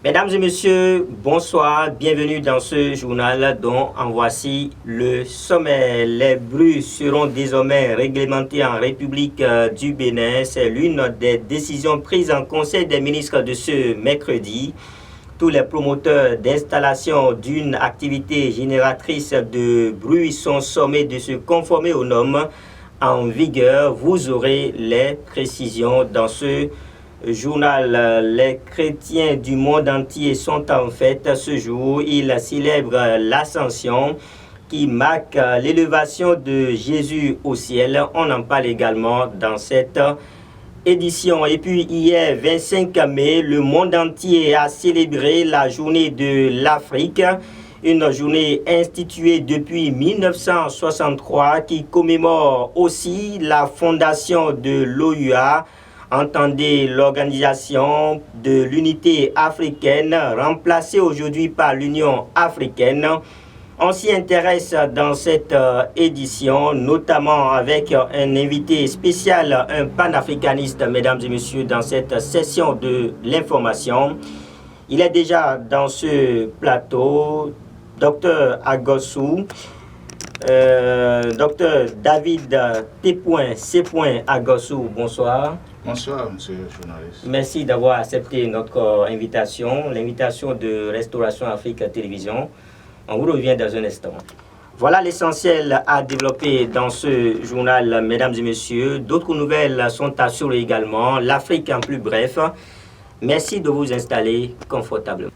Mesdames et messieurs, bonsoir, bienvenue dans ce journal dont en voici le sommet. Les bruits seront désormais réglementés en République du Bénin. C'est l'une des décisions prises en Conseil des ministres de ce mercredi. Tous les promoteurs d'installation d'une activité génératrice de bruit sont sommés de se conformer aux normes en vigueur. Vous aurez les précisions dans ce journal. Les chrétiens du monde entier sont en fête ce jour. Ils célèbrent l'ascension qui marque l'élévation de Jésus au ciel. On en parle également dans cette édition. Et puis hier, 25 mai, le monde entier a célébré la journée de l'Afrique, une journée instituée depuis 1963 qui commémore aussi la fondation de l'OUA. Entendez l'Organisation de l'Unité africaine, remplacée aujourd'hui par l'Union africaine. On s'y intéresse dans cette édition, notamment avec un invité spécial, un panafricaniste, mesdames et messieurs, dans cette session de l'information. Il est déjà dans ce plateau, Dr Agossou, Dr David T.C. Agossou, bonsoir. Bonsoir, monsieur le journaliste. Merci d'avoir accepté notre invitation, l'invitation de Restauration Afrique Télévision. On vous revient dans un instant. Voilà l'essentiel à développer dans ce journal, mesdames et messieurs. D'autres nouvelles sont assurées également. L'Afrique en plus bref. Merci de vous installer confortablement.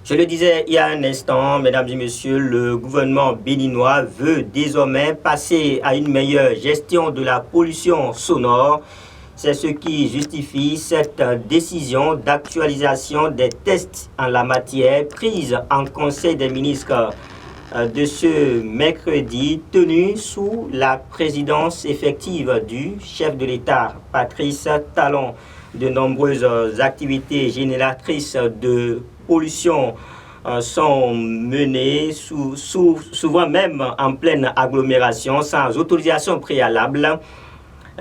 Je le disais il y a un instant, mesdames et messieurs, le gouvernement béninois veut désormais passer à une meilleure gestion de la pollution sonore. C'est ce qui justifie cette décision d'actualisation des tests en la matière prise en Conseil des ministres de ce mercredi, tenu sous la présidence effective du chef de l'État, Patrice Talon. De nombreuses activités génératrices de pollution sont menées, souvent même en pleine agglomération, sans autorisation préalable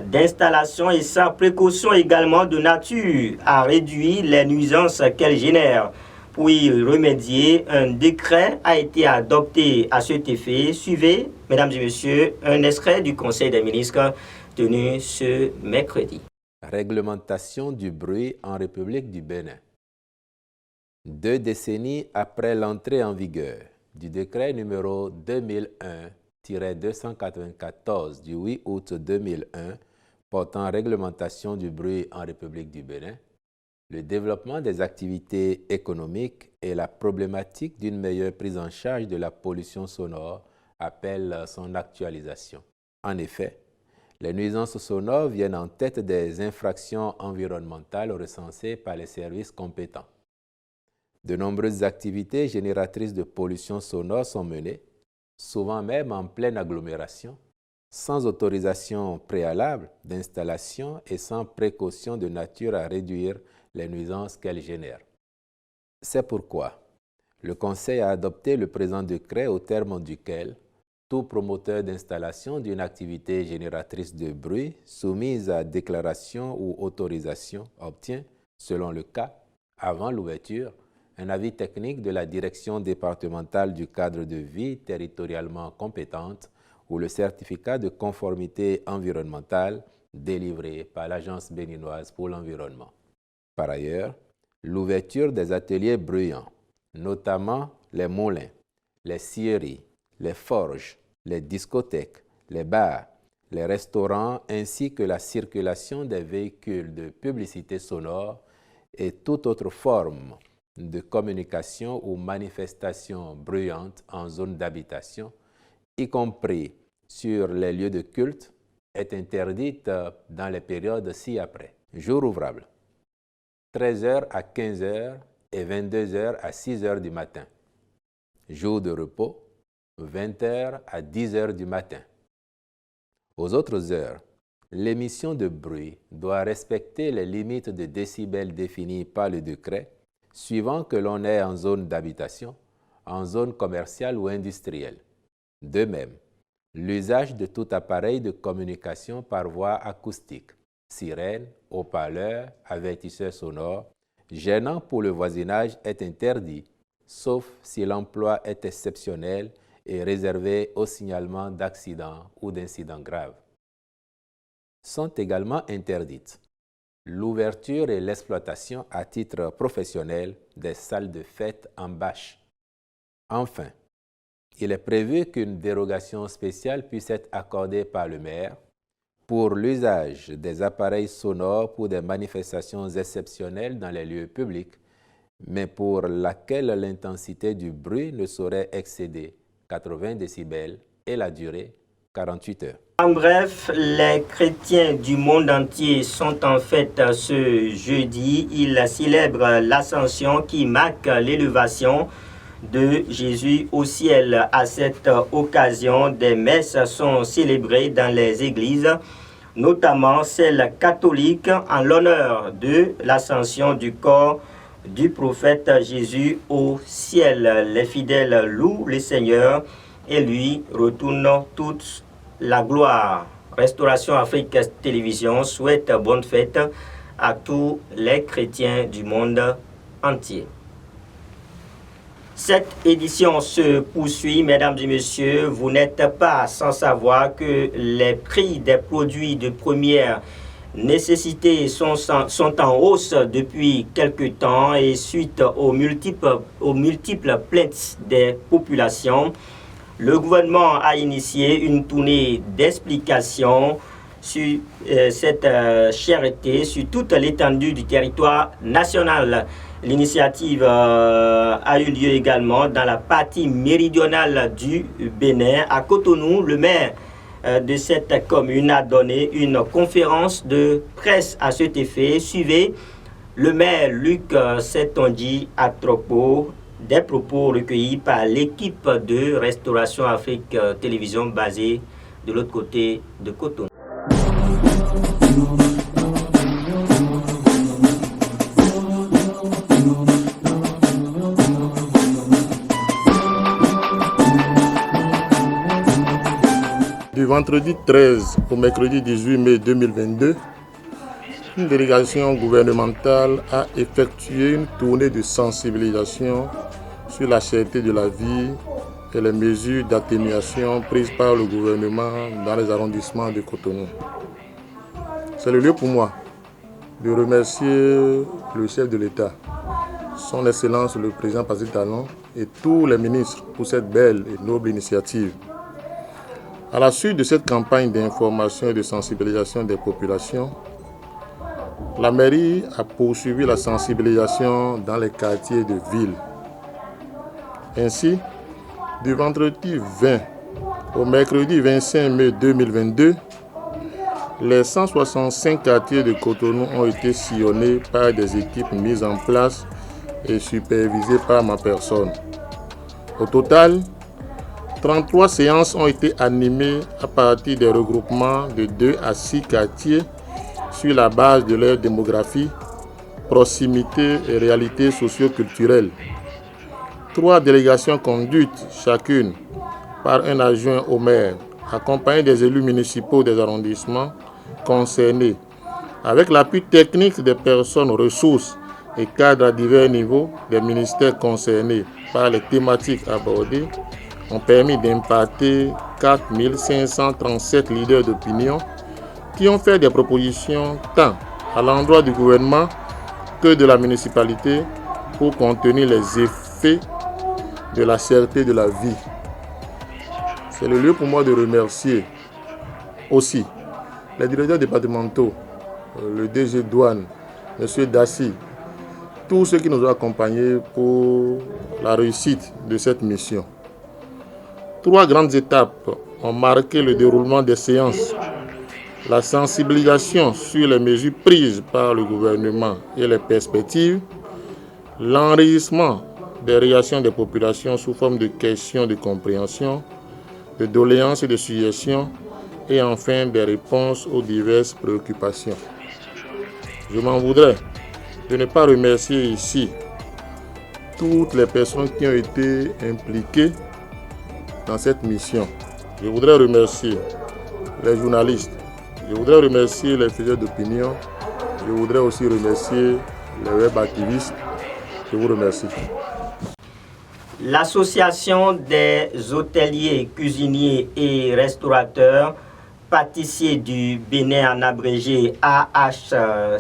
d'installation et sans précaution également de nature à réduire les nuisances qu'elles génèrent. Pour y remédier, un décret a été adopté à cet effet. Suivez, mesdames et messieurs, un extrait du Conseil des ministres tenu ce mercredi. Réglementation du bruit en République du Bénin. 2 décennies après l'entrée en vigueur du décret numéro 2001-294 du 8 août 2001 portant réglementation du bruit en République du Bénin, le développement des activités économiques et la problématique d'une meilleure prise en charge de la pollution sonore appellent son actualisation. En effet, les nuisances sonores viennent en tête des infractions environnementales recensées par les services compétents. De nombreuses activités génératrices de pollution sonore sont menées, souvent même en pleine agglomération, sans autorisation préalable d'installation et sans précaution de nature à réduire les nuisances qu'elles génèrent. C'est pourquoi le Conseil a adopté le présent décret au terme duquel tout promoteur d'installation d'une activité génératrice de bruit soumise à déclaration ou autorisation obtient, selon le cas, avant l'ouverture, un avis technique de la direction départementale du cadre de vie territorialement compétente ou le certificat de conformité environnementale délivré par l'Agence béninoise pour l'environnement. Par ailleurs, l'ouverture des ateliers bruyants, notamment les moulins, les scieries, les forges, les discothèques, les bars, les restaurants ainsi que la circulation des véhicules de publicité sonore et toute autre forme de communication ou manifestation bruyante en zone d'habitation, y compris sur les lieux de culte, est interdite dans les périodes ci-après. Jour ouvrable, 13h à 15h et 22h à 6h du matin. Jour de repos, 20h à 10h du matin. Aux autres heures, l'émission de bruit doit respecter les limites de décibels définies par le décret, suivant que l'on est en zone d'habitation, en zone commerciale ou industrielle. De même, l'usage de tout appareil de communication par voie acoustique, sirènes, haut-parleurs, avertisseurs sonores, gênants pour le voisinage est interdit, sauf si l'emploi est exceptionnel et réservé au signalement d'accidents ou d'incidents graves. Sont également interdites l'ouverture et l'exploitation à titre professionnel des salles de fête en bâche. Enfin, il est prévu qu'une dérogation spéciale puisse être accordée par le maire pour l'usage des appareils sonores pour des manifestations exceptionnelles dans les lieux publics, mais pour laquelle l'intensité du bruit ne saurait excéder 80 décibels et la durée 48 heures. En bref, les chrétiens du monde entier sont en fête ce jeudi. Ils célèbrent l'ascension qui marque l'élévation de Jésus au ciel. À cette occasion, des messes sont célébrées dans les églises, notamment celle catholique, en l'honneur de l'ascension du corps du prophète Jésus au ciel. Les fidèles louent le Seigneur et lui retournent toute la gloire. Restauration Afrique Télévision souhaite bonne fête à tous les chrétiens du monde entier. Cette édition se poursuit, mesdames et messieurs. Vous n'êtes pas sans savoir que les prix des produits de première nécessité sont en hausse depuis quelque temps et suite aux multiples plaintes des populations. Le gouvernement a initié une tournée d'explications sur cette cherté sur toute l'étendue du territoire national. L'initiative a eu lieu également dans la partie méridionale du Bénin. À Cotonou, le maire de cette commune a donné une conférence de presse à cet effet. Suivez le maire Luc Setonji à propos des propos recueillis par l'équipe de Restauration Afrique Télévision basée de l'autre côté de Cotonou. Du vendredi 13 au mercredi 18 mai 2022, une délégation gouvernementale a effectué une tournée de sensibilisation sur la cherté de la vie et les mesures d'atténuation prises par le gouvernement dans les arrondissements de Cotonou. C'est le lieu pour moi de remercier le chef de l'État, son Excellence le président Patrice Talon et tous les ministres pour cette belle et noble initiative. À la suite de cette campagne d'information et de sensibilisation des populations, la mairie a poursuivi la sensibilisation dans les quartiers de ville. Ainsi, du vendredi 20 au mercredi 25 mai 2022, les 165 quartiers de Cotonou ont été sillonnés par des équipes mises en place et supervisées par ma personne. Au total, 33 séances ont été animées à partir des regroupements de 2 à 6 quartiers sur la base de leur démographie, proximité et réalité socio-culturelle. 3 délégations conduites chacune par un adjoint au maire, accompagné des élus municipaux des arrondissements concernés, avec l'appui technique des personnes ressources et cadres à divers niveaux des ministères concernés par les thématiques abordées, ont permis d'impacter 4 537 leaders d'opinion qui ont fait des propositions tant à l'endroit du gouvernement que de la municipalité pour contenir les effets de la cherté de la vie. C'est le lieu pour moi de remercier aussi les directeurs départementaux, le DG Douane, M. Dassi, tous ceux qui nous ont accompagnés pour la réussite de cette mission. 3 grandes étapes ont marqué le déroulement des séances. La sensibilisation sur les mesures prises par le gouvernement et les perspectives, l'enregistrement des réactions des populations sous forme de questions de compréhension, de doléances et de suggestions, et enfin des réponses aux diverses préoccupations. Je m'en voudrais de ne pas remercier ici toutes les personnes qui ont été impliquées dans cette mission. Je voudrais remercier les journalistes, Je voudrais remercier les faiseurs d'opinion. Je voudrais aussi remercier les web activistes. Je vous remercie. L'Association des hôteliers, cuisiniers et restaurateurs pâtissiers du Bénin, en abrégé AHCRPB,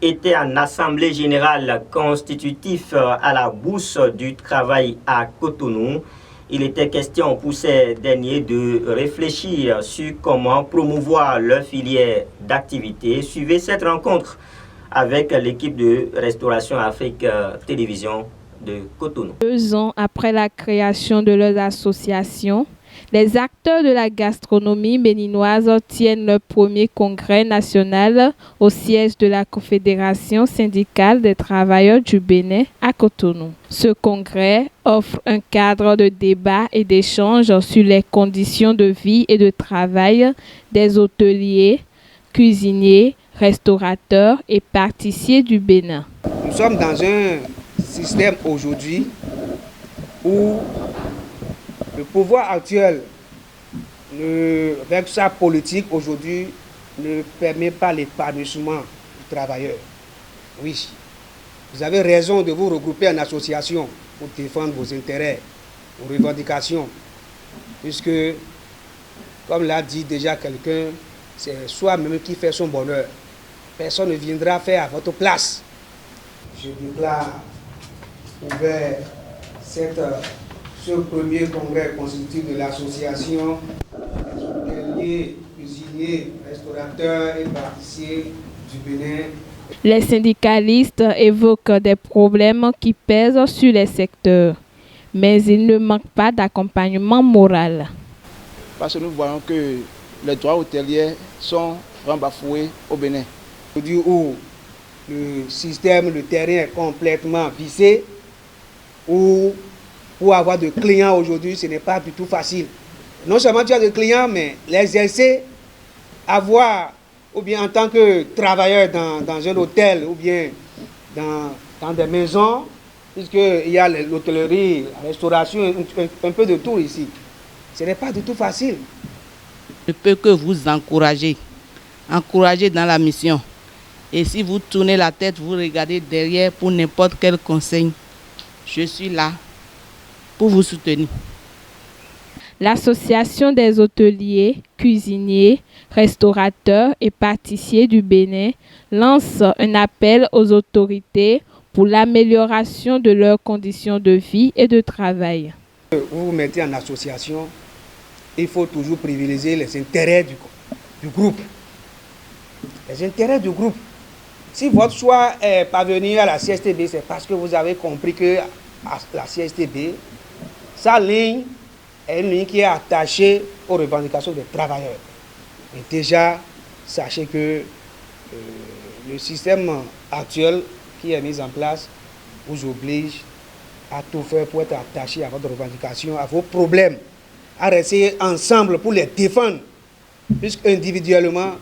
était en assemblée générale constitutive à la Bourse du Travail à Cotonou. Il était question pour ces derniers de réfléchir sur comment promouvoir leur filière d'activité. Suivez cette rencontre avec l'équipe de Restauration Afrique Télévision de Cotonou. 2 ans après la création de leurs associations, les acteurs de la gastronomie béninoise tiennent leur premier congrès national au siège de la Confédération syndicale des travailleurs du Bénin à Cotonou. Ce congrès offre un cadre de débat et d'échange sur les conditions de vie et de travail des hôteliers, cuisiniers, restaurateurs et pâtissiers du Bénin. Nous sommes dans un système aujourd'hui où le pouvoir actuel, avec sa politique aujourd'hui, ne permet pas l'épanouissement du travailleur. Oui, vous avez raison de vous regrouper en association pour défendre vos intérêts, vos revendications, puisque, comme l'a dit déjà quelqu'un, c'est soi-même qui fait son bonheur. Personne ne viendra faire à votre place. Je déclare ouvert ce premier congrès constitutif de l'association des hôteliers, cuisiniers, restaurateurs et pâtissiers du Bénin. Les syndicalistes évoquent des problèmes qui pèsent sur les secteurs, mais il ne manque pas d'accompagnement moral. Parce que nous voyons que les droits hôteliers sont vraiment bafoués au Bénin. Aujourd'hui où le système, le terrain est complètement vissé, où pour avoir de clients aujourd'hui, ce n'est pas du tout facile. Non seulement tu as des clients, mais les exercer, avoir, ou bien en tant que travailleur dans un hôtel, ou bien dans des maisons, puisqu'il y a l'hôtellerie, la restauration, un peu de tout ici. Ce n'est pas du tout facile. Je ne peux que vous encourager dans la mission. Et si vous tournez la tête, vous regardez derrière pour n'importe quel conseil, je suis là pour vous soutenir. L'Association des hôteliers, cuisiniers, restaurateurs et pâtissiers du Bénin lance un appel aux autorités pour l'amélioration de leurs conditions de vie et de travail. Vous vous mettez en association, il faut toujours privilégier les intérêts du groupe. Les intérêts du groupe. Si votre choix est parvenu à la CSTB, c'est parce que vous avez compris que la CSTB, sa ligne est une ligne qui est attachée aux revendications des travailleurs. Et déjà, sachez que le système actuel qui est mis en place vous oblige à tout faire pour être attaché à votre revendication, à vos problèmes, à rester ensemble pour les défendre, puisque individuellement,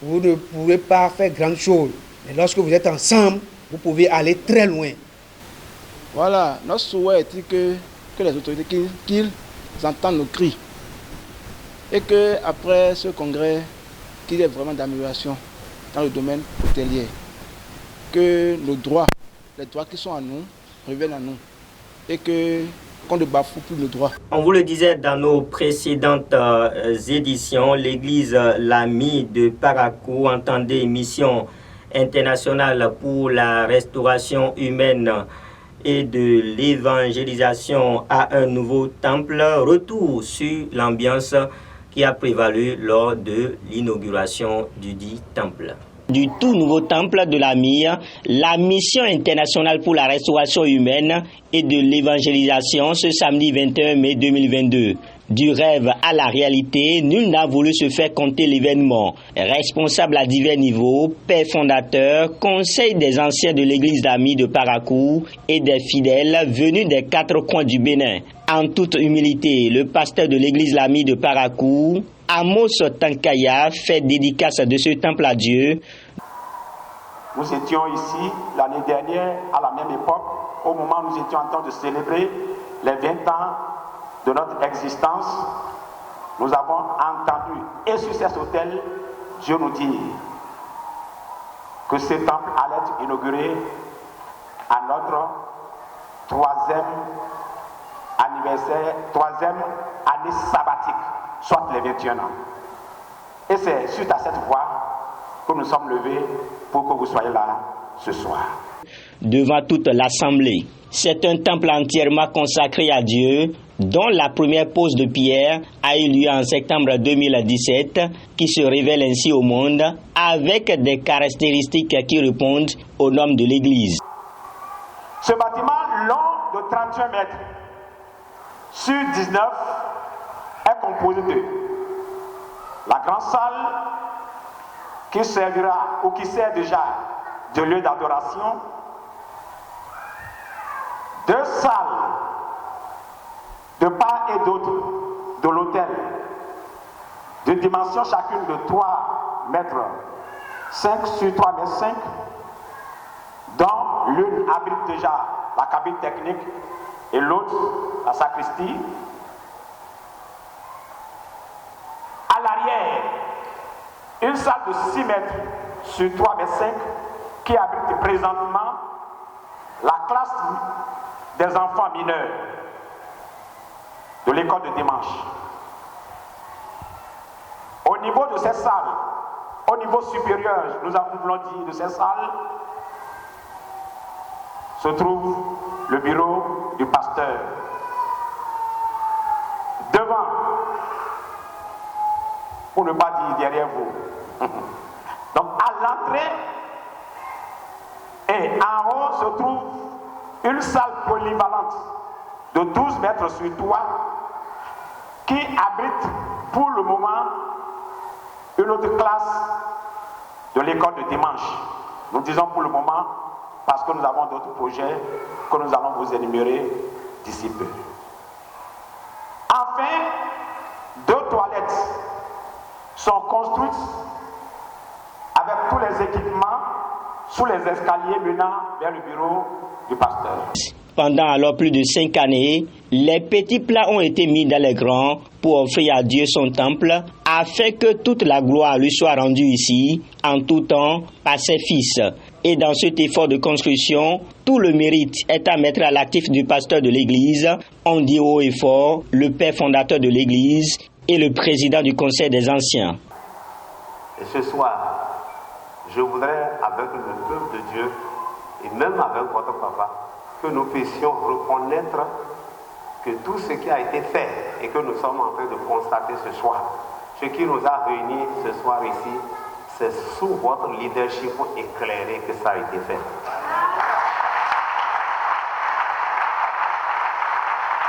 vous ne pouvez pas faire grand chose. Mais lorsque vous êtes ensemble, vous pouvez aller très loin. Voilà, notre souhait est que les autorités qu'ils entendent nos cris. Et qu'après ce congrès, qu'il y ait vraiment d'amélioration dans le domaine hôtelier. Que nos droits, les droits qui sont à nous, reviennent à nous. Et qu'on ne bafoue plus nos droits. On vous le disait dans nos précédentes éditions, l'église L'Ami de Parakou entendait mission internationale pour la restauration humaine et de l'évangélisation à un nouveau temple. Retour sur l'ambiance qui a prévalu lors de l'inauguration du dit temple. Du tout nouveau temple de l'AMI, la mission internationale pour la restauration humaine et de l'évangélisation ce samedi 21 mai 2022. Du rêve à la réalité, nul n'a voulu se faire compter l'événement. Responsable à divers niveaux, père fondateur, conseil des anciens de l'église d'Ami de Parakou et des fidèles venus des 4 coins du Bénin. En toute humilité, le pasteur de l'église l'Ami de Parakou, Amos Tankaya, fait dédicace de ce temple à Dieu. Nous étions ici l'année dernière, à la même époque, au moment où nous étions en train de célébrer les 20 ans de notre existence. nous avons entendu, et sur cet autel, Dieu nous dit que ce temple allait être inauguré à notre troisième année sabbatique, soit les 21 ans. Et c'est suite à cette voie que nous sommes levés pour que vous soyez là ce soir. Devant toute l'assemblée, c'est un temple entièrement consacré à Dieu, dont la première pose de pierre a eu lieu en septembre 2017, qui se révèle ainsi au monde avec des caractéristiques qui répondent aux normes de l'Église. Ce bâtiment long de 31 mètres sur 19 est composé de la grande salle qui servira ou qui sert déjà de lieu d'adoration, 2 salles de part et d'autre de l'autel, de dimension chacune de 3 mètres 5 sur 3 mètres 5, dont l'une abrite déjà la cabine technique et l'autre la sacristie. À l'arrière, une salle de 6 mètres sur 3 mètres 5 qui abrite présentement la classe des enfants mineurs de l'école de dimanche. Au niveau de cette salle, au niveau supérieur, nous avons dit de cette salle, se trouve le bureau du pasteur. Devant, pour ne pas dire derrière vous. Donc à l'entrée et en haut se trouve une salle polyvalente de 12 mètres sur 3 qui abrite pour le moment une autre classe de l'école de dimanche. Nous disons pour le moment parce que nous avons d'autres projets que nous allons vous énumérer d'ici peu. Enfin, 2 toilettes sont construites avec tous les équipements sous les escaliers menant vers le bureau du pasteur. Pendant alors plus de 5 années, les petits plats ont été mis dans les grands pour offrir à Dieu son temple, afin que toute la gloire lui soit rendue ici, en tout temps, par ses fils. Et dans cet effort de construction, tout le mérite est à mettre à l'actif du pasteur de l'Église, on dit haut et fort, le père fondateur de l'Église et le président du Conseil des Anciens. Et ce soir, je voudrais, avec le peuple de Dieu, et même avec votre papa, que nous puissions reconnaître que tout ce qui a été fait et que nous sommes en train de constater ce soir, ce qui nous a réunis ce soir ici, c'est sous votre leadership éclairé que ça a été fait.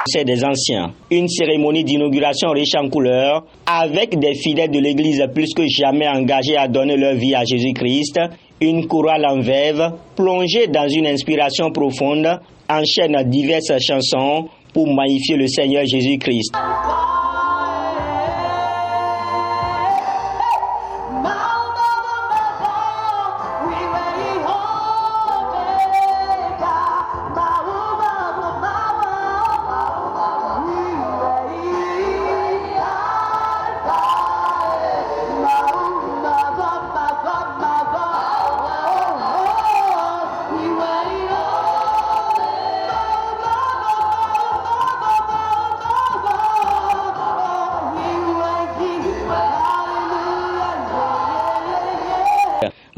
C'est des anciens. Une cérémonie d'inauguration riche en couleurs, avec des fidèles de l'Église plus que jamais engagés à donner leur vie à Jésus-Christ, une chorale en verve, plongée dans une inspiration profonde, enchaîne diverses chansons pour magnifier le Seigneur Jésus-Christ.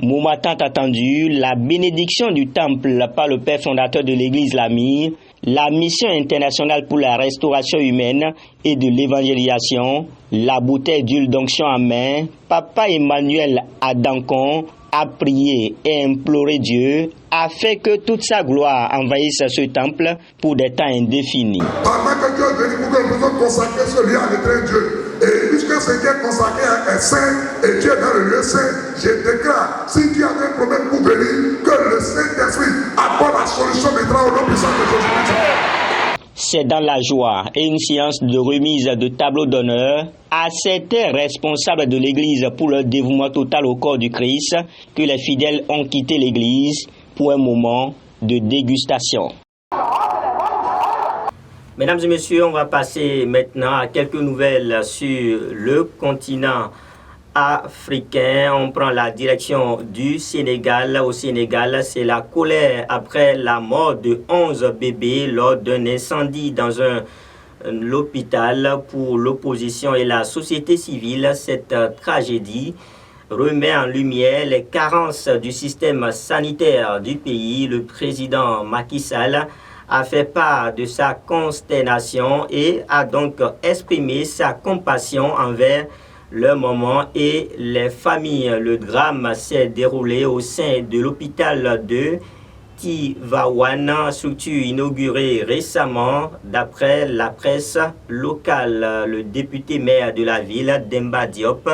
Moment tant attendu, la bénédiction du temple par le père fondateur de l'Église l'AMI, la mission internationale pour la restauration humaine et de l'évangélisation, la bouteille d'huile d'onction en main, Papa Emmanuel Adankon a prié et imploré Dieu afin que toute sa gloire envahisse ce temple pour des temps indéfinis. Pendant que Dieu est venu pour que nous puissions consacrer ce lieu à l'éternel Dieu. Et puisque ce qui est consacré est saint et Dieu est dans le lieu saint, je déclare, si Dieu avait un problème pour venir, que le Saint-Esprit apporte la solution maintenant au nom puissant de Jésus-Christ. C'est dans la joie et une séance de remise de tableau d'honneur à certains responsables de l'Église pour leur dévouement total au corps du Christ que les fidèles ont quitté l'Église pour un moment de dégustation. Mesdames et messieurs, on va passer maintenant à quelques nouvelles sur le continent africain. On prend la direction du Sénégal. Au Sénégal, c'est la colère après la mort de 11 bébés lors d'un incendie dans l'hôpital. Pour l'opposition et la société civile, cette tragédie remet en lumière les carences du système sanitaire du pays. Le président Macky Sall a fait part de sa consternation et a donc exprimé sa compassion envers le moment et les familles. Le drame s'est déroulé au sein de l'hôpital de Tivaouane, structure inaugurée récemment. D'après la presse locale, le député maire de la ville, Demba Diop,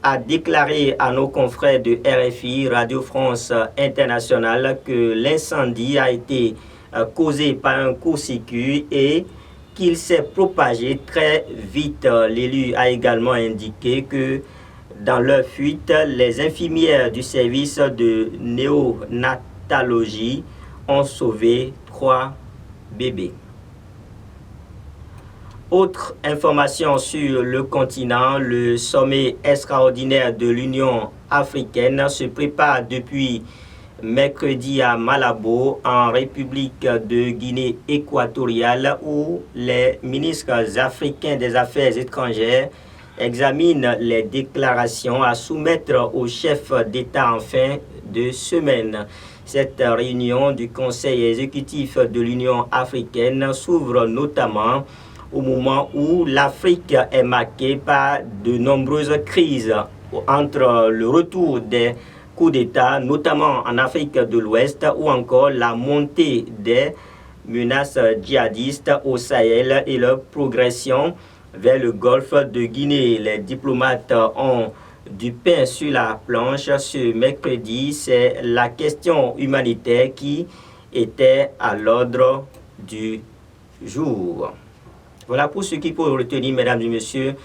a déclaré à nos confrères de RFI, Radio France Internationale, que l'incendie a été causé par un court-circuit et qu'il s'est propagé très vite. L'élu a également indiqué que dans leur fuite, les infirmières du service de néonatologie ont sauvé 3 bébés. Autre information sur le continent, le sommet extraordinaire de l'Union africaine se prépare depuis mercredi à Malabo, en République de Guinée équatoriale, où les ministres africains des Affaires étrangères examinent les déclarations à soumettre au chef d'État en fin de semaine. Cette réunion du Conseil exécutif de l'Union africaine s'ouvre notamment au moment où l'Afrique est marquée par de nombreuses crises, entre le retour des coups d'État, notamment en Afrique de l'Ouest, ou encore la montée des menaces djihadistes au Sahel et leur progression vers le golfe de Guinée. Les diplomates ont du pain sur la planche. Ce mercredi, c'est la question humanitaire qui était à l'ordre du jour. Voilà pour ce qu'il faut retenir, mesdames et messieurs,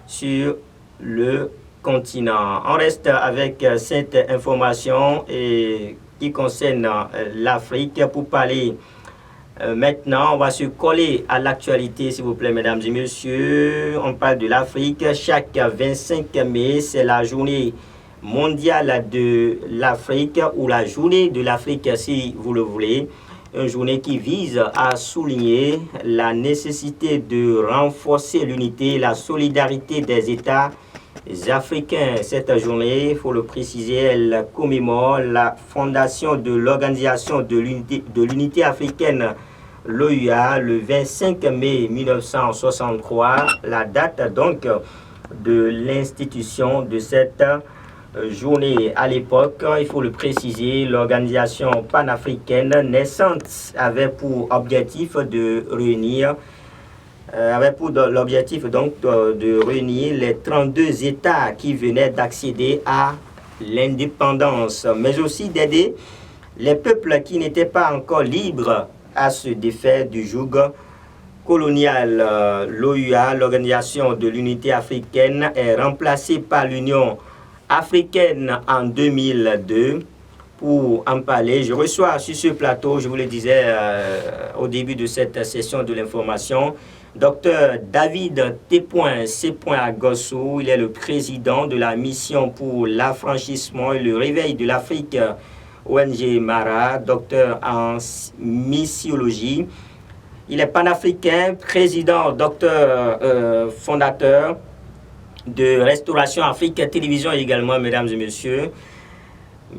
sur le continent. On reste avec cette information qui concerne l'Afrique. Pour parler maintenant, on va se coller à l'actualité, s'il vous plaît, mesdames et messieurs. On parle de l'Afrique. Chaque 25 mai, c'est la journée mondiale de l'Afrique, ou la journée de l'Afrique, si vous le voulez. Une journée qui vise à souligner la nécessité de renforcer l'unité et la solidarité des États africains. Cette journée, il faut le préciser, elle commémore la fondation de l'Organisation de l'Unité africaine, l'OUA, le 25 mai 1963, la date donc de l'institution de cette journée. À l'époque, il faut le préciser, l'organisation panafricaine naissante avait pour objectif de réunir de réunir les 32 États qui venaient d'accéder à l'indépendance, mais aussi d'aider les peuples qui n'étaient pas encore libres à se défaire du joug colonial. L'OUA, l'Organisation de l'Unité africaine, est remplacée par l'Union africaine en 2002. Pour en parler, je reçois sur ce plateau, je vous le disais au début de cette session de l'information, Dr David T.C. Agossou. Il est le président de la mission pour l'affranchissement et le réveil de l'Afrique, ONG Mara, docteur en missiologie. Il est panafricain, président, docteur, fondateur de Restauration Afrique Télévision également, mesdames et messieurs.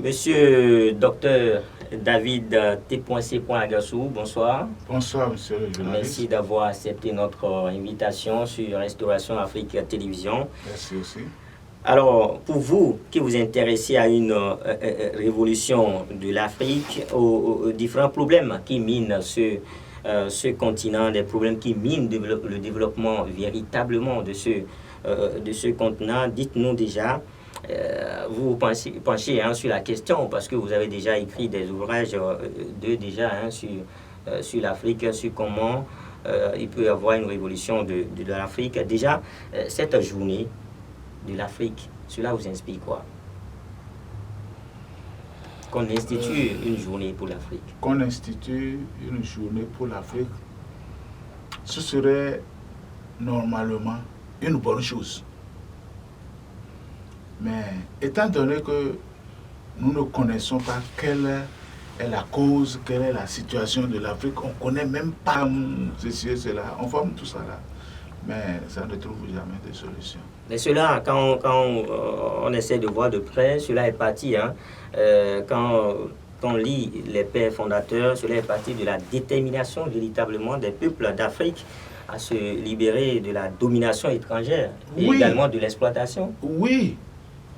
Monsieur Dr David T.C. Agossou, bonsoir. Bonsoir, monsieur le journaliste. Merci d'avoir accepté notre invitation sur Restauration Afrique Télévision. Merci aussi. Alors, pour vous qui vous intéressez à une révolution de l'Afrique, aux différents problèmes qui minent ce continent, des problèmes qui minent le développement véritablement de ce continent, dites-nous déjà, vous penchez sur la question, parce que vous avez déjà écrit des ouvrages sur l'Afrique, sur comment il peut y avoir une révolution de l'Afrique. Déjà, cette journée de l'Afrique, cela vous inspire quoi? Qu'on institue une journée pour l'Afrique. Qu'on institue une journée pour l'Afrique. ce serait normalement une bonne chose. Mais étant donné que nous ne connaissons pas quelle est la cause, quelle est la situation de l'Afrique, on ne connaît même pas ceci et cela, on forme tout ça là. Mais ça ne trouve jamais de solution. Mais cela, quand on essaie de voir de près, cela est parti. Hein, quand on lit les pères fondateurs, cela est parti de la détermination véritablement des peuples d'Afrique à se libérer de la domination étrangère et également de l'exploitation. Oui,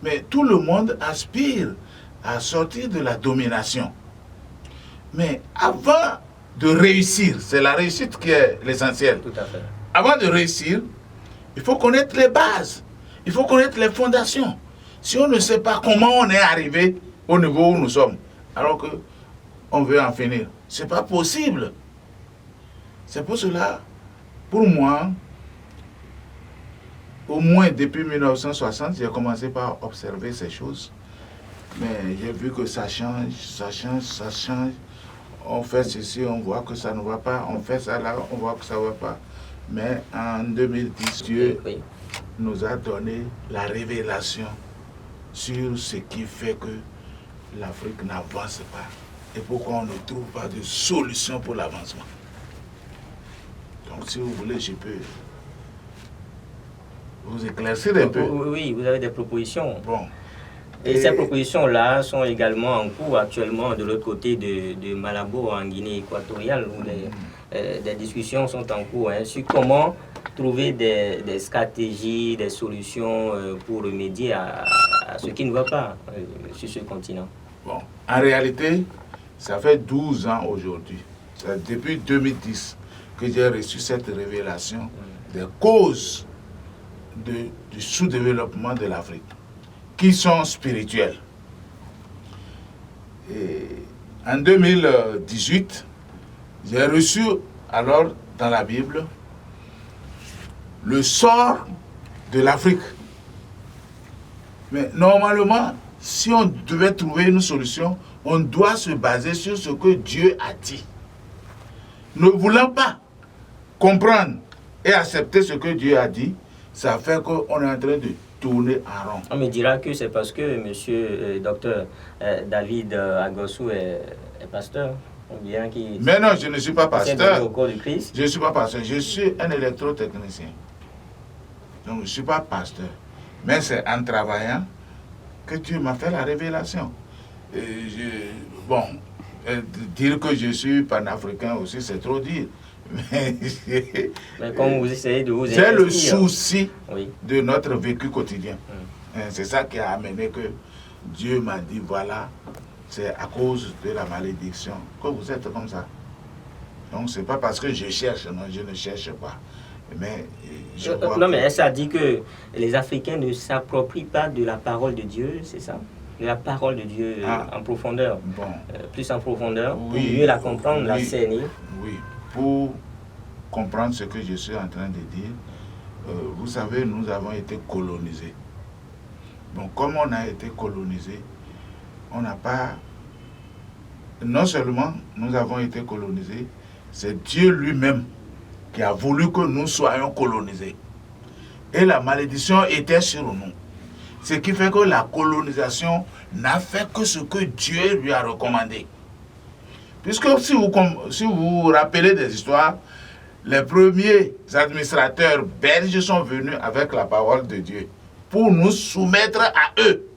mais tout le monde aspire à sortir de la domination. Mais avant de réussir, c'est la réussite qui est l'essentiel. Tout à fait. Avant de réussir, il faut connaître les bases, il faut connaître les fondations. Si on ne sait pas comment on est arrivé au niveau où nous sommes, alors qu'on veut en finir, ce n'est pas possible. C'est pour cela, pour moi, au moins depuis 1960, j'ai commencé par observer ces choses. Mais j'ai vu que ça change, ça change, ça change. On fait ceci, on voit que ça ne va pas. On fait ça là, on voit que ça ne va pas. Mais en 2010, Dieu nous a donné la révélation sur ce qui fait que l'Afrique n'avance pas. Et pourquoi on ne trouve pas de solution pour l'avancement. Donc si vous voulez, je peux vous éclaircir un peu. Oui, vous avez des propositions. Bon. Et ces propositions-là sont également en cours actuellement de l'autre côté de Malabo, en Guinée équatoriale, où des discussions sont en cours sur comment trouver des stratégies, des solutions pour remédier à ce qui ne va pas sur ce continent. Bon, en réalité, ça fait 12 ans aujourd'hui, depuis 2010, que j'ai reçu cette révélation des causes du sous-développement de l'Afrique, qui sont spirituels. Et en 2018, j'ai reçu alors dans la Bible le sort de l'Afrique. Mais normalement, si on devait trouver une solution, on doit se baser sur ce que Dieu a dit. Ne voulant pas comprendre et accepter ce que Dieu a dit, ça fait qu'on est en train de tourner en rond. On me dira que c'est parce que monsieur docteur David Agossou est pasteur. Ou bien qui, mais non, je ne suis pas pasteur. Au corps du Christ. Je ne suis pas pasteur, je suis un électrotechnicien. Donc je ne suis pas pasteur. Mais c'est en travaillant que Dieu m'a fait la révélation. Dire que je suis panafricain aussi, c'est trop dire. Mais comme vous essayez de vous c'est le souci de notre vécu quotidien. C'est ça qui a amené que Dieu m'a dit, voilà, c'est à cause de la malédiction que vous êtes comme ça. Donc c'est pas parce que je cherche, non, je ne cherche pas. Mais mais ça dit que les Africains ne s'approprient pas de la parole de Dieu, c'est ça? De la parole de Dieu en profondeur. Bon. Plus en profondeur, pour mieux la comprendre, la cerner. Oui, pour comprendre ce que je suis en train de dire, vous savez, nous avons été colonisés. Donc, comme on a été colonisés, on n'a pas... Non seulement nous avons été colonisés, c'est Dieu lui-même qui a voulu que nous soyons colonisés. Et la malédiction était sur nous. Ce qui fait que la colonisation n'a fait que ce que Dieu lui a recommandé. Puisque si vous vous rappelez des histoires, les premiers administrateurs belges sont venus avec la parole de Dieu pour nous soumettre à eux.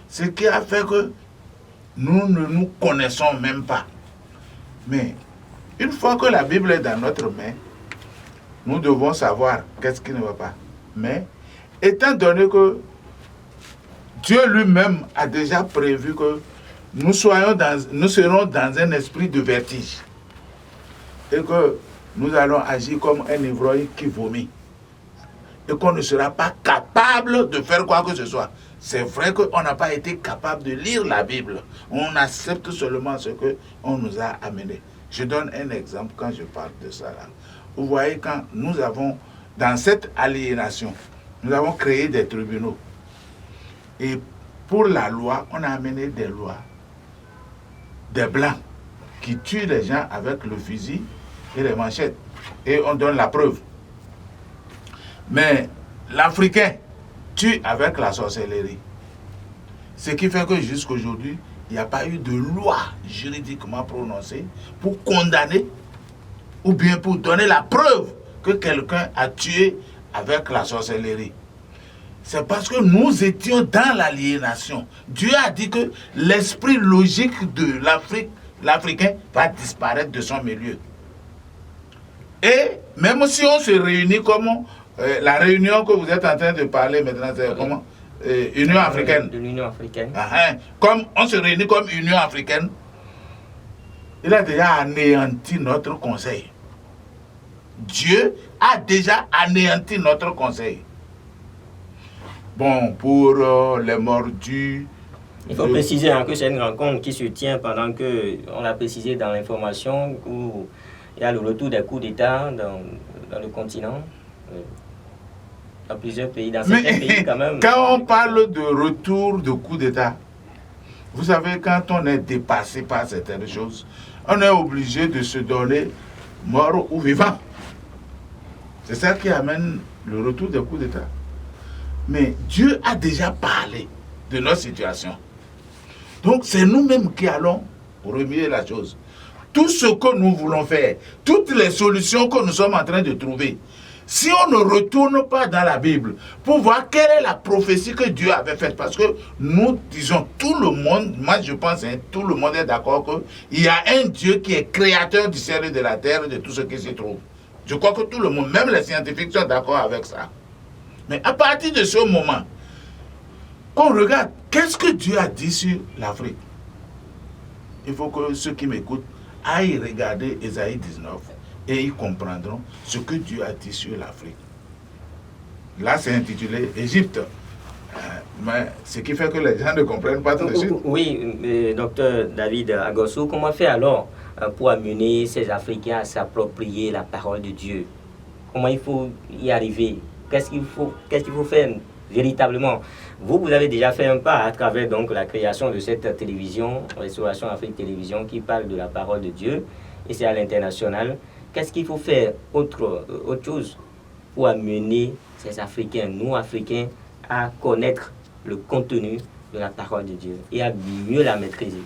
Ce qui a fait que nous ne nous connaissons même pas. Mais une fois que la Bible est dans notre main, nous devons savoir qu'est-ce qui ne va pas. Mais étant donné que Dieu lui-même a déjà prévu que nous serons dans un esprit de vertige et que nous allons agir comme un ivrogne qui vomit et qu'on ne sera pas capable de faire quoi que ce soit. C'est vrai qu'on n'a pas été capable de lire la Bible. On accepte seulement ce qu'on nous a amené. Je donne un exemple quand je parle de ça là. Vous voyez, quand nous avons, dans cette aliénation, nous avons créé des tribunaux. Et pour la loi, on a amené des lois. Des blancs qui tuent les gens avec le fusil et les manchettes. Et on donne la preuve. Mais l'Africain tue avec la sorcellerie. Ce qui fait que jusqu'aujourd'hui, il n'y a pas eu de loi juridiquement prononcée pour condamner ou bien pour donner la preuve que quelqu'un a tué avec la sorcellerie. C'est parce que nous étions dans l'aliénation. Dieu a dit que l'esprit logique de l'Africain va disparaître de son milieu. Et même si on se réunit comme la réunion que vous êtes en train de parler maintenant, c'est comment Union africaine. De l'Union africaine. Comme on se réunit comme Union africaine, il a déjà anéanti notre conseil. Dieu a déjà anéanti notre conseil. Bon, pour les mordus... Il faut préciser que c'est une rencontre qui se tient pendant que, on l'a précisé dans l'information, où il y a le retour des coups d'État dans le continent. Dans plusieurs pays, dans certains pays quand même. Quand on parle de retour de coup d'État, vous savez, quand on est dépassé par certaines choses, on est obligé de se donner mort ou vivant. C'est ça qui amène le retour des coups d'État. Mais Dieu a déjà parlé de notre situation. Donc c'est nous-mêmes qui allons remuer la chose. Tout ce que nous voulons faire, toutes les solutions que nous sommes en train de trouver, si on ne retourne pas dans la Bible pour voir quelle est la prophétie que Dieu avait faite, parce que nous disons, tout le monde, moi je pense, tout le monde est d'accord qu'il y a un Dieu qui est créateur du ciel et de la terre, de tout ce qui s'y trouve. Je crois que tout le monde, même les scientifiques, sont d'accord avec ça. Mais à partir de ce moment, qu'on regarde, qu'est-ce que Dieu a dit sur l'Afrique? Il faut que ceux qui m'écoutent aillent regarder Ésaïe 19 et ils comprendront ce que Dieu a dit sur l'Afrique. Là, c'est intitulé Égypte. Mais ce qui fait que les gens ne comprennent pas tout de suite. Oui, docteur David Agossou, comment faire alors pour amener ces Africains à s'approprier la parole de Dieu? Comment il faut y arriver? Qu'est-ce qu'il faut faire véritablement? Vous avez déjà fait un pas à travers donc la création de cette télévision, Restauration Afrique Télévision, qui parle de la parole de Dieu, et c'est à l'international. Qu'est-ce qu'il faut faire autre chose pour amener ces Africains, nous Africains, à connaître le contenu de la parole de Dieu et à mieux la maîtriser?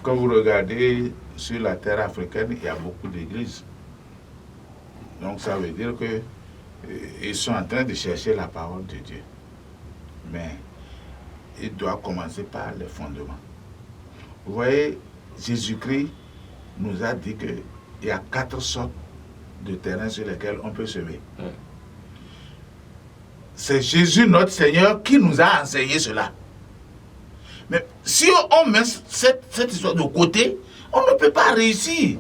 Quand vous regardez sur la terre africaine, il y a beaucoup d'églises. Donc ça veut dire que ils sont en train de chercher la parole de Dieu. Mais il doit commencer par les fondements. Vous voyez, Jésus-Christ nous a dit qu'il y a 4 sortes de terrains sur lesquels on peut semer. C'est Jésus, notre Seigneur, qui nous a enseigné cela. Mais si on met cette histoire de côté, on ne peut pas réussir.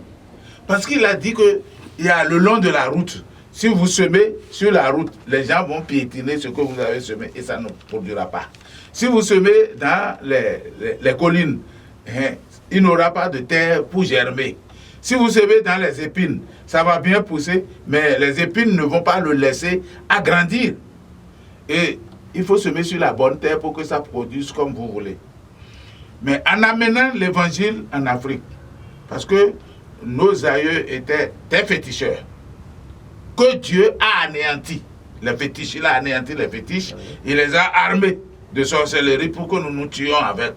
Parce qu'il a dit qu'il y a le long de la route. Si vous semez sur la route, les gens vont piétiner ce que vous avez semé et ça ne produira pas. Si vous semez dans les collines, il n'aura pas de terre pour germer. Si vous semez dans les épines, ça va bien pousser, mais les épines ne vont pas le laisser agrandir. Et il faut semer sur la bonne terre pour que ça produise comme vous voulez. Mais en amenant l'évangile en Afrique, parce que nos aïeux étaient des féticheurs, que Dieu a anéanti les fétiches, il a anéanti les fétiches, il les a armés de sorcellerie pour que nous nous tuions avec.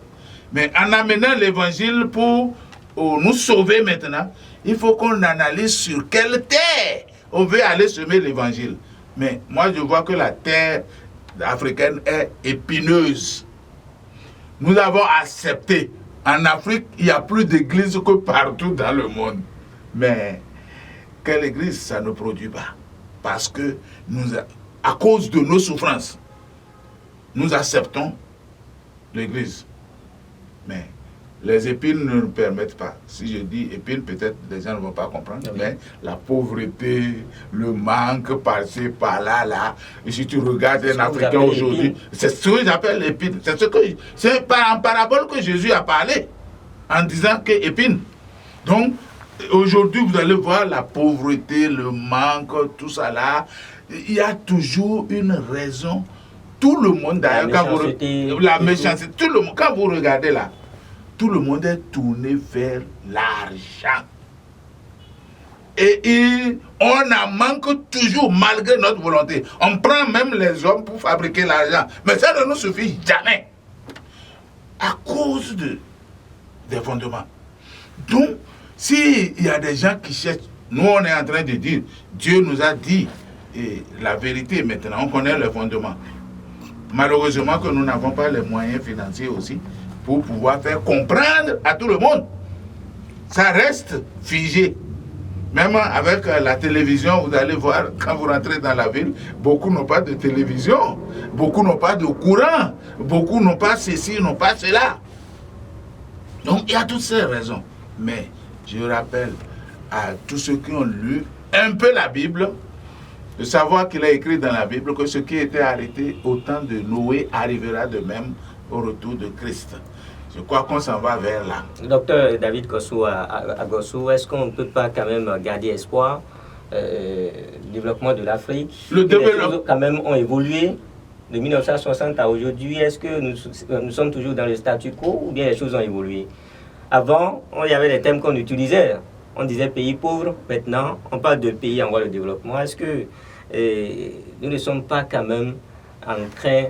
Mais en amenant l'évangile pour nous sauver maintenant, il faut qu'on analyse sur quelle terre on veut aller semer l'évangile. Mais moi je vois que la terre africaine est épineuse. Nous avons accepté. En Afrique, il y a plus d'églises que partout dans le monde. Mais quelle église, ça ne produit pas. Parce que à cause de nos souffrances, nous acceptons l'église. Mais les épines ne nous permettent pas. Si je dis épines, peut-être les gens ne vont pas comprendre. Mais la pauvreté, le manque par-ci, par-là, là. Et si tu regardes un Africain aujourd'hui, c'est ce que j'appelle épines. C'est en parabole que Jésus a parlé, en disant que épines. Donc, aujourd'hui, vous allez voir la pauvreté, le manque, tout ça là. Il y a toujours une raison. Tout le monde, d'ailleurs, la méchanceté, tout le monde, quand vous regardez là, tout le monde est tourné vers l'argent. Et on en manque toujours malgré notre volonté. On prend même les hommes pour fabriquer l'argent. Mais ça ne nous suffit jamais. À cause des fondements. Donc, s'il y a des gens qui cherchent, nous on est en train de dire, Dieu nous a dit la vérité maintenant, on connaît les fondements. Malheureusement que nous n'avons pas les moyens financiers aussi pour pouvoir faire comprendre à tout le monde. Ça reste figé. Même avec la télévision, vous allez voir, quand vous rentrez dans la ville, beaucoup n'ont pas de télévision, beaucoup n'ont pas de courant, beaucoup n'ont pas ceci, n'ont pas cela. Donc il y a toutes ces raisons. Mais je rappelle à tous ceux qui ont lu un peu la Bible, de savoir qu'il a écrit dans la Bible que ce qui était arrêté au temps de Noé arrivera de même au retour de Christ. Je crois qu'on s'en va vers là. Docteur David Gossou à Gossou, est-ce qu'on ne peut pas quand même garder espoir du développement de l'Afrique? Les choses quand même ont évolué de 1960 à aujourd'hui. Est-ce que nous sommes toujours dans le statu quo ou bien les choses ont évolué? Avant, il y avait des thèmes qu'on utilisait. On disait pays pauvres. Maintenant, on parle de pays en voie de développement. Est-ce que nous ne sommes pas quand même en train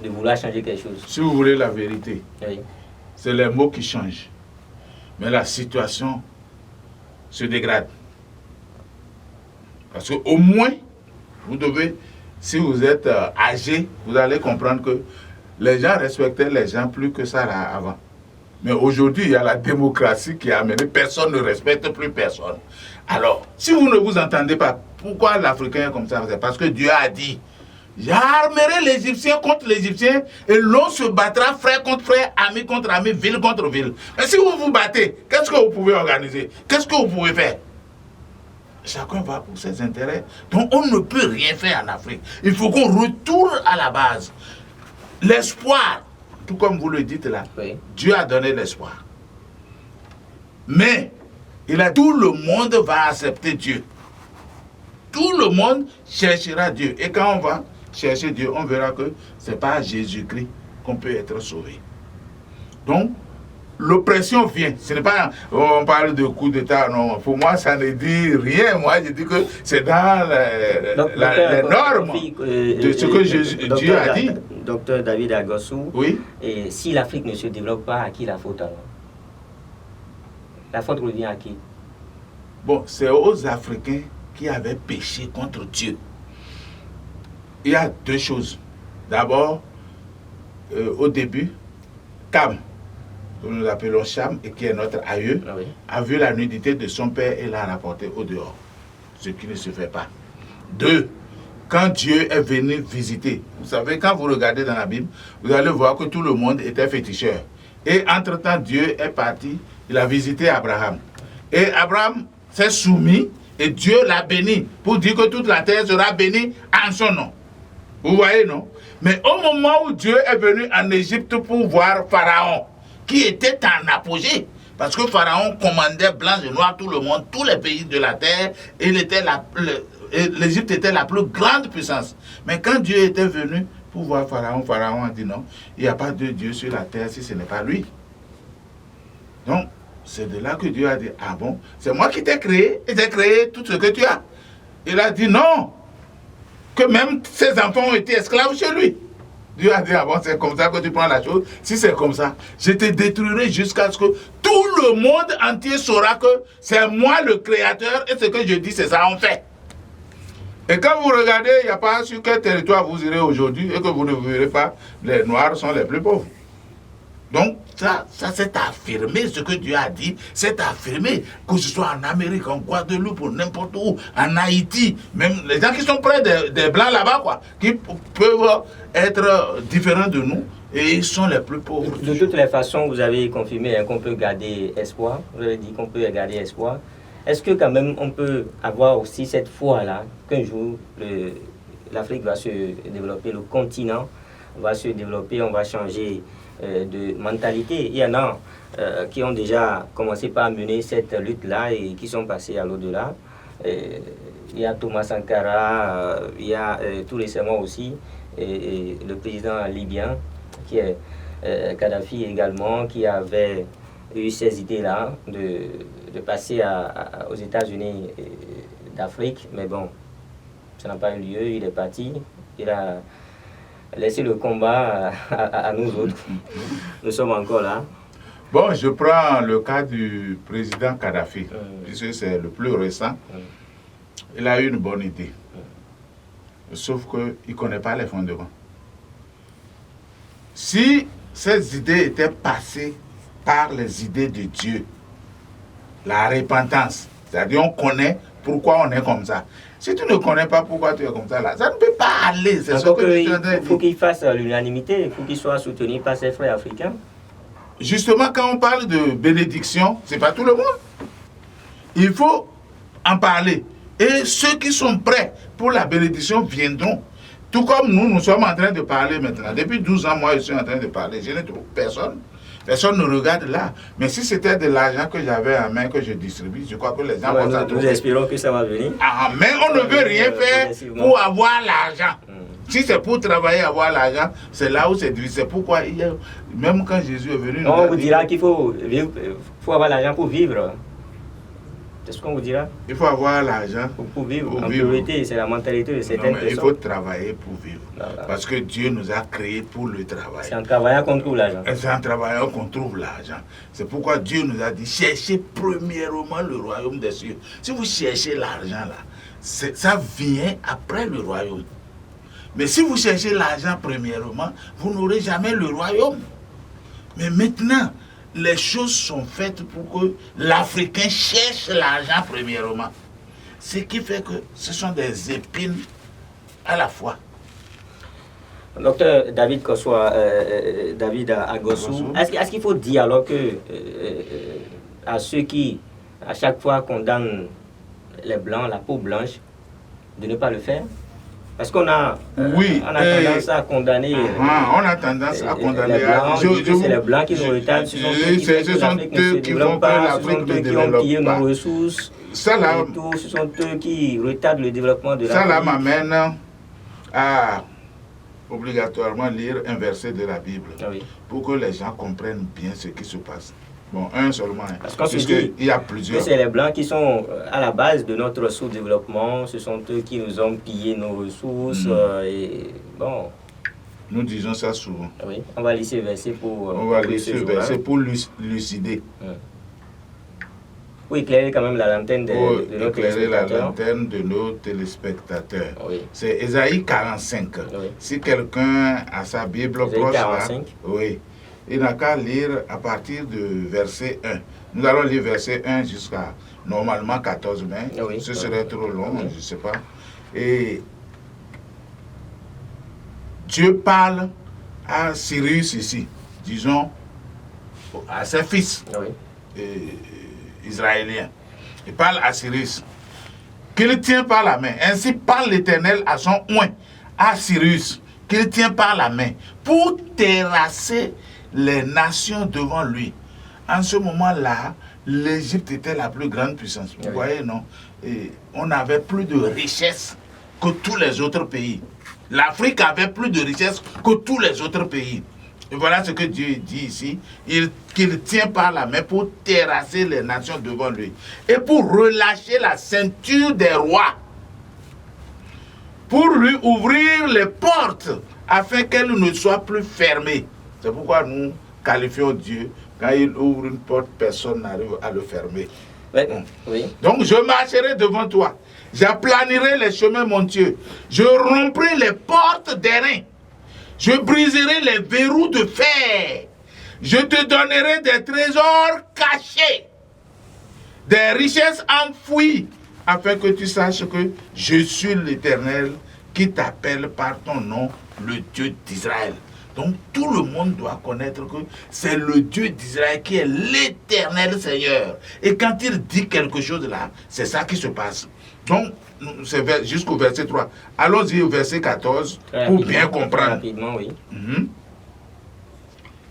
de vouloir changer quelque chose? Si vous voulez la vérité, oui. C'est les mots qui changent. Mais la situation se dégrade. Parce qu'au moins, vous devez, si vous êtes âgé, vous allez comprendre que les gens respectaient les gens plus que ça là, avant. Mais aujourd'hui, il y a la démocratie qui a amené, personne ne respecte plus personne. Alors, si vous ne vous entendez pas, pourquoi l'Africain est comme ça? C'est parce que Dieu a dit, j'armerai l'Égyptien contre l'Égyptien et l'on se battra frère contre frère, ami contre ami, ville contre ville. Mais si vous vous battez, qu'est-ce que vous pouvez organiser? Qu'est-ce que vous pouvez faire? Chacun va pour ses intérêts. Donc on ne peut rien faire en Afrique. Il faut qu'on retourne à la base. L'espoir, tout comme vous le dites là, oui. Dieu a donné l'espoir. Mais tout le monde va accepter Dieu. Tout le monde cherchera Dieu. Et quand on va chercher Dieu, on verra que ce n'est pas à Jésus-Christ qu'on peut être sauvé. Donc, l'oppression vient. Ce n'est pas, on parle de coup d'État, non. Pour moi, ça ne dit rien. Moi, je dis que c'est dans les normes de ce que Dieu a dit. Docteur David Gossou, oui? Et si l'Afrique ne se développe pas, à qui la faute alors? La faute revient à qui? Bon, c'est aux Africains qui avaient péché contre Dieu. Il y a deux choses. D'abord, au début, Cam, que nous appelons Cham, et qui est notre aïeux, oui. A vu la nudité de son père et l'a rapporté au dehors. Ce qui ne se fait pas. Deux, quand Dieu est venu visiter, vous savez, quand vous regardez dans la Bible, vous allez voir que tout le monde était féticheur. Et entre-temps, Dieu est parti, il a visité Abraham. Et Abraham s'est soumis, et Dieu l'a béni, pour dire que toute la terre sera bénie en son nom. Vous voyez, non? Mais au moment où Dieu est venu en Égypte pour voir Pharaon, qui était en apogée, parce que Pharaon commandait blanc et noir tout le monde, tous les pays de la terre, et l'Égypte était la plus grande puissance. Mais quand Dieu était venu pour voir Pharaon, Pharaon a dit non, il n'y a pas de Dieu sur la terre si ce n'est pas lui. Donc, c'est de là que Dieu a dit, ah bon, c'est moi qui t'ai créé, et j'ai créé tout ce que tu as. Il a dit non, que même ses enfants ont été esclaves chez lui. Dieu a dit, ah bon, c'est comme ça que tu prends la chose. Si c'est comme ça, je te détruirai jusqu'à ce que tout le monde entier saura que c'est moi le créateur et ce que je dis, c'est ça en fait. Et quand vous regardez, il n'y a pas sur quel territoire vous irez aujourd'hui et que vous ne verrez pas, les Noirs sont les plus pauvres. Donc, ça c'est affirmé, ce que Dieu a dit, c'est affirmé, que ce soit en Amérique, en Guadeloupe, ou n'importe où, en Haïti, même les gens qui sont près des Blancs là-bas, quoi, qui peuvent être différents de nous, et ils sont les plus pauvres. De toutes les façons, vous avez confirmé qu'on peut garder espoir, vous avez dit qu'on peut garder espoir. Est-ce que quand même on peut avoir aussi cette foi-là, qu'un jour l'Afrique va se développer, le continent va se développer, on va changer de mentalité? Il y en a qui ont déjà commencé par mener cette lutte-là et qui sont passés à l'au-delà. Il y a Thomas Sankara, il y a tout récemment aussi le président libyen, qui est Kadhafi également, qui avait eu ces idées-là de passer aux États-Unis d'Afrique, mais bon, ça n'a pas eu lieu, il est parti, il a laissé le combat à nous autres. Nous sommes encore là. Bon, je prends le cas du président Kadhafi, puisque c'est le plus récent. Il a eu une bonne idée, sauf qu'il ne connaît pas les fondements. Si ces idées étaient passées par les idées de Dieu, la repentance, c'est-à-dire on connaît pourquoi on est comme ça. Si tu ne connais pas pourquoi tu es comme ça, là, ça ne peut pas aller. C'est ce que il faut qu'il fasse l'unanimité, il faut qu'il soit soutenu par ses frères africains. Justement, quand on parle de bénédiction, ce n'est pas tout le monde. Il faut en parler. Et ceux qui sont prêts pour la bénédiction viendront. Tout comme nous sommes en train de parler maintenant. Depuis 12 ans, moi, je suis en train de parler. Je ne trouve personne. Personne ne regarde là. Mais si c'était de l'argent que j'avais en main, que je distribue, je crois que les gens vont s'en trouver. Nous espérons que ça va venir. Ah, mais on ne veut rien faire pour avoir l'argent. Si c'est pour travailler, avoir l'argent, c'est là où c'est difficile. C'est pourquoi, même quand Jésus est venu... On vous dira qu'il faut avoir l'argent pour vivre. C'est ce qu'on vous dira. Il faut avoir l'argent pour vivre. En priorité, c'est la mentalité de certaines personnes. Il faut travailler pour vivre. Voilà. Parce que Dieu nous a créés pour le travail. C'est en travaillant qu'on trouve l'argent. C'est en travaillant qu'on trouve l'argent. C'est pourquoi Dieu nous a dit, cherchez premièrement le royaume des cieux. Si vous cherchez l'argent là, ça vient après le royaume. Mais si vous cherchez l'argent premièrement, vous n'aurez jamais le royaume. Mais maintenant, les choses sont faites pour que l'Africain cherche l'argent premièrement. Ce qui fait que ce sont des épines à la fois. Docteur David Kossoa, David Agossou, est-ce qu'il faut dire alors que à ceux qui, à chaque fois, condamnent les Blancs, la peau blanche, de ne pas le faire? Parce qu'on a, tendance à condamner. On a tendance à condamner. C'est les Blancs qui nous retardent. Ce sont eux qui font que l'Afrique ne se développe pas. Ce sont eux qui ont pillé nos ressources. Ce sont eux qui retardent le développement de l'Afrique. Ça là m'amène à obligatoirement lire un verset de la Bible pour que les gens comprennent bien ce qui se passe. Bon, un seulement, parce qu'on se dit il y a plusieurs. Que c'est les Blancs qui sont à la base de notre sous-développement, ce sont eux qui nous ont pillé nos ressources. Et bon. Nous disons ça souvent. Oui, on va laisser verser pour. On va laisser verser pour lucider. Pour éclairer quand même la lanterne de nos téléspectateurs. De nos téléspectateurs. Oui. C'est Ésaïe 45. Oui. Si quelqu'un a sa Bible proche là, oui. Il n'a qu'à lire à partir de verset 1. Nous allons lire verset 1 jusqu'à normalement 14 mai. Ce serait trop long, je ne sais pas. Et Dieu parle à Cyrus ici, disons, à ses fils israéliens. Il parle à Cyrus, qu'il tient par la main. Ainsi parle l'Éternel à son oint, à Cyrus, qu'il tient par la main, pour terrasser les nations devant lui. En ce moment-là, l'Égypte était la plus grande puissance. Vous voyez, non? Et on avait plus de richesses que tous les autres pays. L'Afrique avait plus de richesses que tous les autres pays. Et voilà ce que Dieu dit ici. Qu'il tient par la main pour terrasser les nations devant lui. Et pour relâcher la ceinture des rois. Pour lui ouvrir les portes afin qu'elles ne soient plus fermées. C'est pourquoi nous qualifions Dieu. Quand il ouvre une porte, personne n'arrive à le fermer. Oui. Donc je marcherai devant toi. J'aplanirai les chemins montueux. Je romprai les portes d'airain. Je briserai les verrous de fer. Je te donnerai des trésors cachés. Des richesses enfouies. Afin que tu saches que je suis l'Éternel qui t'appelle par ton nom, le Dieu d'Israël. Donc tout le monde doit connaître que c'est le Dieu d'Israël qui est l'Éternel Seigneur. Et quand il dit quelque chose là, c'est ça qui se passe. Donc, c'est jusqu'au verset 3. Allons-y au verset 14 pour bien comprendre. Rapidement, oui.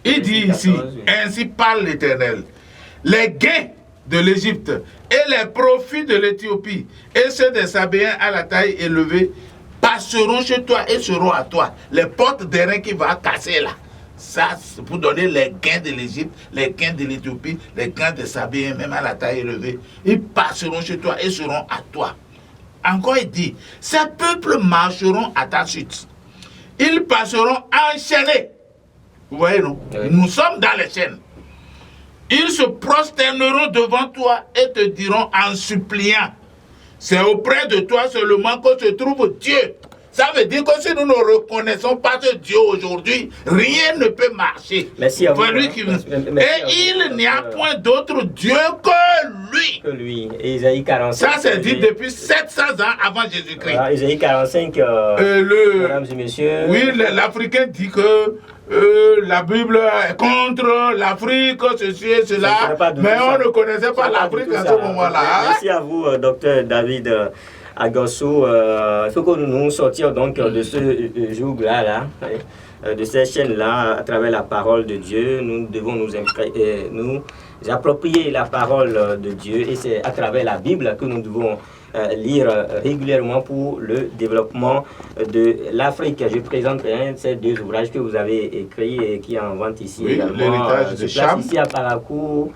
Il dit ici, ainsi parle l'Éternel. Les gains de l'Égypte et les profits de l'Éthiopie et ceux des Sabéens à la taille élevée passeront chez toi et seront à toi. Les portes d'airain qui va casser là, Ça, c'est pour donner les gains de l'Égypte, les gains de l'Éthiopie, les gains de Sabéen, même à la taille élevée. Ils passeront chez toi et seront à toi. Encore il dit, ces peuples marcheront à ta suite. Ils passeront enchaînés. Vous voyez, non? Oui. Nous sommes dans les chaînes. Ils se prosterneront devant toi et te diront en suppliant. C'est auprès de toi seulement que se trouve Dieu. Ça veut dire que si nous ne reconnaissons pas ce Dieu aujourd'hui, rien ne peut marcher. Merci à vous. Et il n'y a point d'autre Dieu que lui. Que lui. Et Isaïe 45. Ça, c'est dit depuis 700 ans avant Jésus-Christ. Voilà, Isaïe 45, mesdames et messieurs. Oui, l'Africain dit que la Bible est contre l'Afrique, ceci et cela. Mais on ne connaissait pas l'Afrique à ce moment-là. Merci à vous, docteur David Agossou. Il faut que nous nous sortions donc de ce joug-là, de cette chaîne-là, à travers la parole de Dieu. Nous devons nous approprier la parole de Dieu, et c'est à travers la Bible que nous devons lire régulièrement pour le développement de l'Afrique. Je présente ces deux ouvrages que vous avez écrits et qui est en vente ici également. L'héritage de Cham. Ici à Parakou,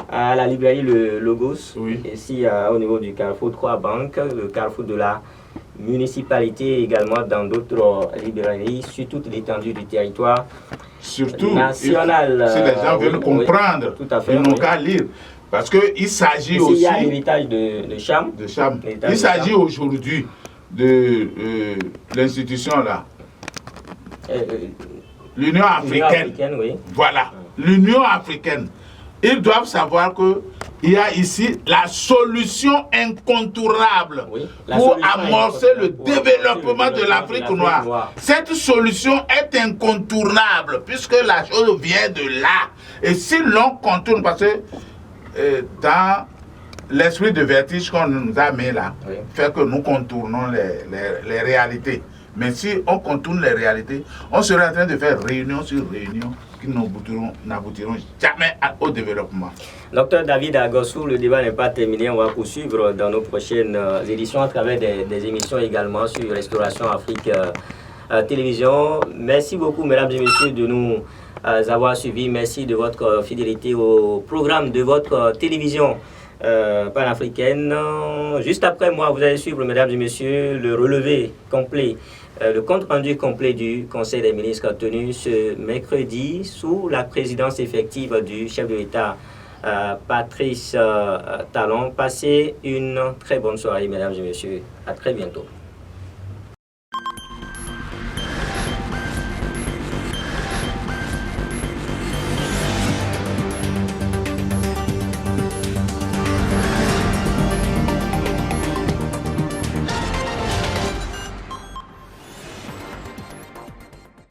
à la librairie Le Logos, ici au niveau du Carrefour 3 Banques, le Carrefour de la municipalité, également dans d'autres librairies sur toute l'étendue du territoire national. Si les gens veulent comprendre, ils n'ont qu'à lire. Parce qu'il s'agit aussi... Il y a l'héritage de Cham. Il s'agit aujourd'hui de l'institution là. L'Union africaine. Oui. Voilà, l'Union africaine. Ils doivent savoir qu'il y a ici la solution incontournable pour amorcer le développement de l'Afrique noire. Cette solution est incontournable puisque la chose vient de là. Et si l'on contourne, parce que dans l'esprit de vertige qu'on nous a mis là, fait que nous contournons les réalités. Mais si on contourne les réalités, on serait en train de faire réunion sur réunion qui n'aboutiront jamais au développement. Docteur David Agossou, le débat n'est pas terminé. On va poursuivre dans nos prochaines éditions à travers des émissions également sur Restauration Afrique Télévision. Merci beaucoup, mesdames et messieurs, de nous avoir suivis. Merci de votre fidélité au programme de votre télévision panafricaine. Juste après moi, vous allez suivre, mesdames et messieurs, le relevé complet, le compte rendu complet du Conseil des ministres tenu ce mercredi sous la présidence effective du chef de l'État, Patrice Talon. Passez une très bonne soirée, mesdames et messieurs. À très bientôt.